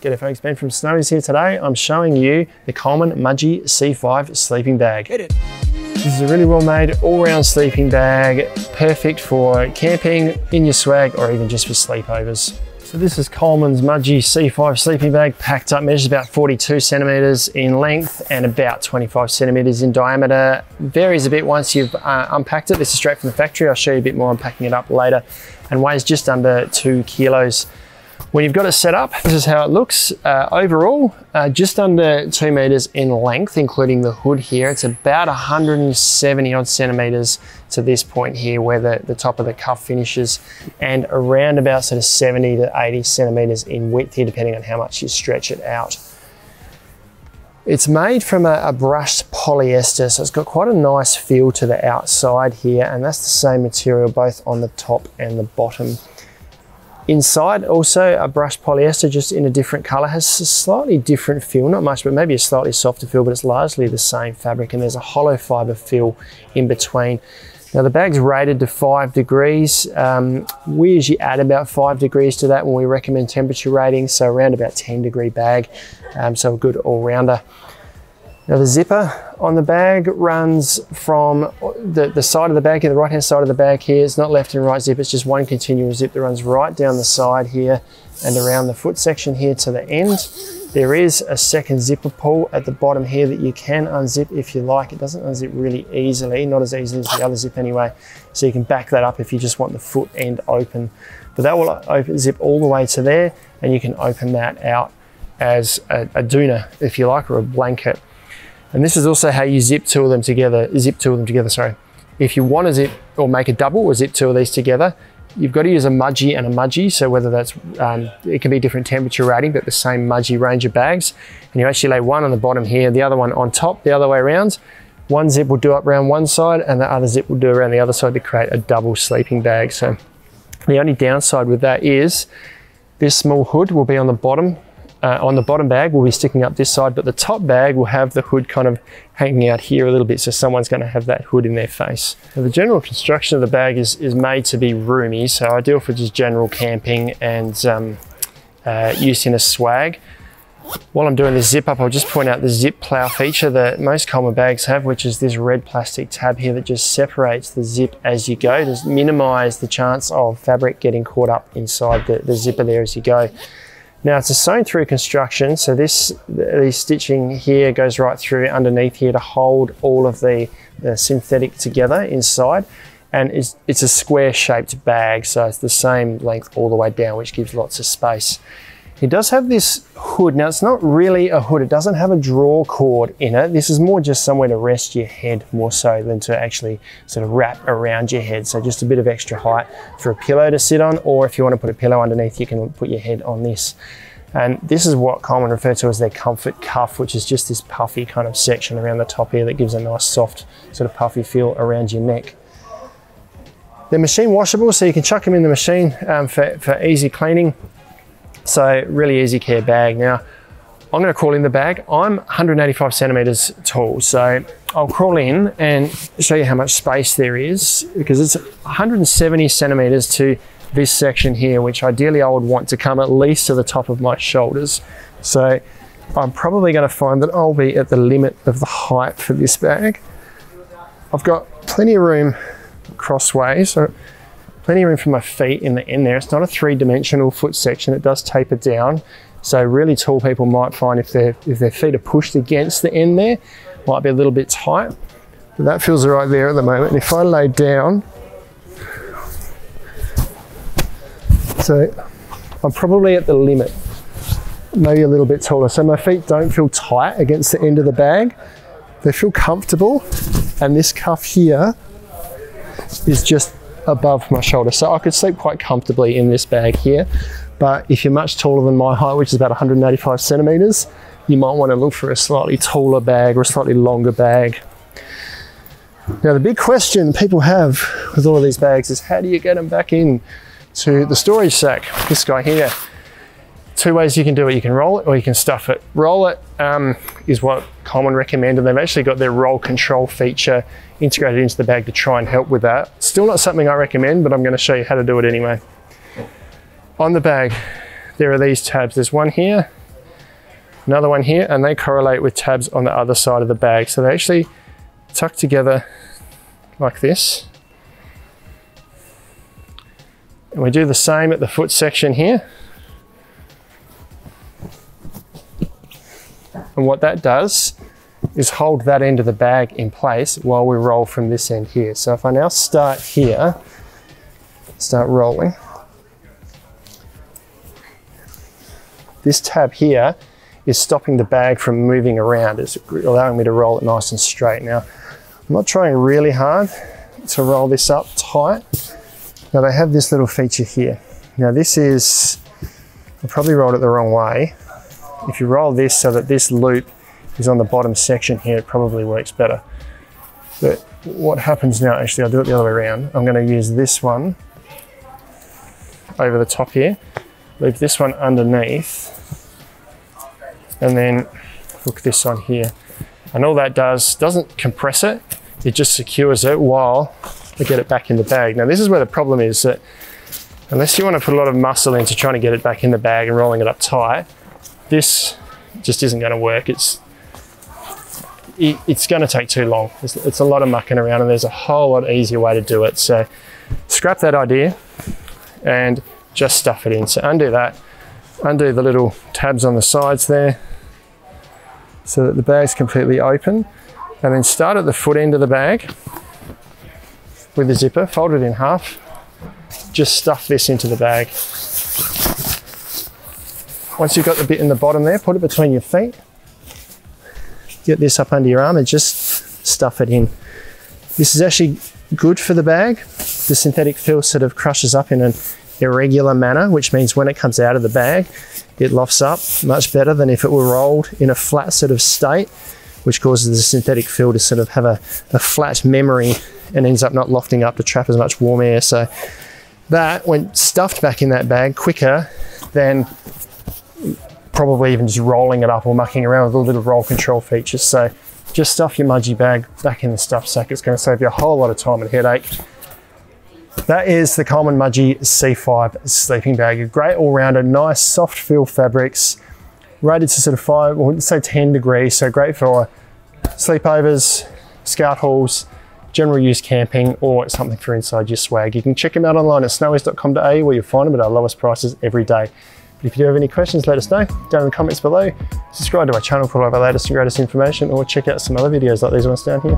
G'day folks, Ben from Snowy's here today. I'm showing you the Coleman Mudgee C5 sleeping bag. Hit it. This is a really well made all-round sleeping bag, perfect for camping, in your swag, or even just for sleepovers. So this is Coleman's Mudgee C5 sleeping bag, packed up, measures about 42 centimeters in length and about 25 centimeters in diameter. Varies a bit once you've unpacked it. This is straight from the factory. I'll show you a bit more unpacking it up later, and weighs just under 2 kilos. When you've got it set up, this is how it looks. Overall, just under 2 meters in length, including the hood here. It's about 170 odd centimeters to this point here where the top of the cuff finishes, and around about sort of 70 to 80 centimeters in width here, depending on how much you stretch it out. It's made from a brushed polyester, so it's got quite a nice feel to the outside here, and that's the same material both on the top and the bottom. Inside, also a brushed polyester, just in a different color, has a slightly different feel, not much, but maybe a slightly softer feel, but it's largely the same fabric, and there's a hollow fiber feel in between. Now the bag's rated to 5 degrees. We usually add about 5 degrees to that when we recommend temperature ratings, so around about 10-degree bag, so a good all-rounder. Now the zipper on the bag runs from the side of the bag here, the right-hand side of the bag here. It's not left and right zip, it's just one continual zip that runs right down the side here and around the foot section here to the end. There is a second zipper pull at the bottom here that you can unzip if you like. It doesn't unzip really easily, not as easily as the other zip anyway. So you can back that up if you just want the foot end open. But that will zip all the way to there, and you can open that out as a doona, if you like, or a blanket. And this is also how you zip two of them together, sorry. If you want to zip or make a double or zip two of these together, you've got to use a Mudgee and a Mudgee. So whether that's, it can be different temperature rating, but the same Mudgee range of bags. And you actually lay one on the bottom here, the other one on top, the other way around. One zip will do up around one side and the other zip will do around the other side to create a double sleeping bag. So the only downside with that is this small hood will be on the bottom. On the bottom bag will be sticking up this side, but the top bag will have the hood kind of hanging out here a little bit, so someone's going to have that hood in their face. Now, the general construction of the bag is made to be roomy, so ideal for just general camping and use in a swag. While I'm doing this zip up, I'll just point out the zip plow feature that most Coleman bags have, which is this red plastic tab here that just separates the zip as you go to minimize the chance of fabric getting caught up inside the zipper there as you go. Now it's a sewn through construction, so the stitching here goes right through underneath here to hold all of the synthetic together inside, and it's a square shaped bag, so it's the same length all the way down, which gives lots of space. It does have this hood. Now it's not really a hood, it doesn't have a draw cord in it. This is more just somewhere to rest your head more so than to actually sort of wrap around your head. So just a bit of extra height for a pillow to sit on, or if you want to put a pillow underneath, you can put your head on this. And this is what Coleman refer to as their comfort cuff, which is just this puffy kind of section around the top here that gives a nice soft sort of puffy feel around your neck. They're machine washable, so you can chuck them in the machine for easy cleaning. So really easy care bag. Now, I'm going to crawl in the bag. I'm 185 centimeters tall, so I'll crawl in and show you how much space there is, because it's 170 centimeters to this section here, which ideally I would want to come at least to the top of my shoulders. So I'm probably going to find that I'll be at the limit of the height for this bag. I've got plenty of room crossways, so plenty of room for my feet in the end there. It's not a three-dimensional foot section, it does taper down. So really tall people might find if their feet are pushed against the end there, might be a little bit tight. But that feels right there at the moment. And if I lay down, so I'm probably at the limit, maybe a little bit taller. So my feet don't feel tight against the end of the bag. They feel comfortable. And this cuff here is just above my shoulder. So I could sleep quite comfortably in this bag here. But if you're much taller than my height, which is about 185 centimeters, you might want to look for a slightly taller bag or a slightly longer bag. Now the big question people have with all of these bags is, how do you get them back in to the storage sack? This guy here. Two ways you can do it. You can roll it or you can stuff it. Roll it is what Coleman recommend, and they've actually got their roll control feature integrated into the bag to try and help with that. Still not something I recommend, but I'm going to show you how to do it anyway. On the bag, there are these tabs. There's one here another one here, and they correlate with tabs on the other side of the bag. So they actually tuck together like this. And we do the same at the foot section here. And what that does is hold that end of the bag in place while we roll from this end here. So if I now start here, start rolling, this tab here is stopping the bag from moving around. It's allowing me to roll it nice and straight. Now, I'm not trying really hard to roll this up tight. Now they have this little feature here. Now this is, I probably rolled it the wrong way. If you roll this so that this loop is on the bottom section here, it probably works better. But what happens now, actually I'll do it the other way around. I'm going to use this one over the top here, leave this one underneath, and then hook this on here. And all that doesn't compress it, it just secures it while I get it back in the bag. Now this is where the problem is, that unless you want to put a lot of muscle into trying to get it back in the bag and rolling it up tight, this just isn't going to work. It's going to take too long. It's a lot of mucking around, and there's a whole lot easier way to do it. So scrap that idea and just stuff it in. So undo that, undo the little tabs on the sides there so that the bag's completely open, and then start at the foot end of the bag with the zipper, fold it in half, just stuff this into the bag. Once you've got the bit in the bottom there, put it between your feet, get this up under your arm and just stuff it in. This is actually good for the bag. The synthetic fill sort of crushes up in an irregular manner, which means when it comes out of the bag, it lofts up much better than if it were rolled in a flat sort of state, which causes the synthetic fill to sort of have a flat memory and ends up not lofting up to trap as much warm air. So that, when stuffed back in that bag quicker than probably even just rolling it up or mucking around with all the little roll control features. So just stuff your Mudgee bag back in the stuff sack. It's going to save you a whole lot of time and headache. That is the Coleman Mudgee C5 sleeping bag. A great all-rounder, nice soft feel fabrics, rated to sort of 5 or say 10 degrees. So great for sleepovers, scout halls, general use camping, or something for inside your swag. You can check them out online at snowies.com.au, where you'll find them at our lowest prices every day. But if you do have any questions, let us know down in the comments below. Subscribe to our channel for all of our latest and greatest information, or check out some other videos like these ones down here.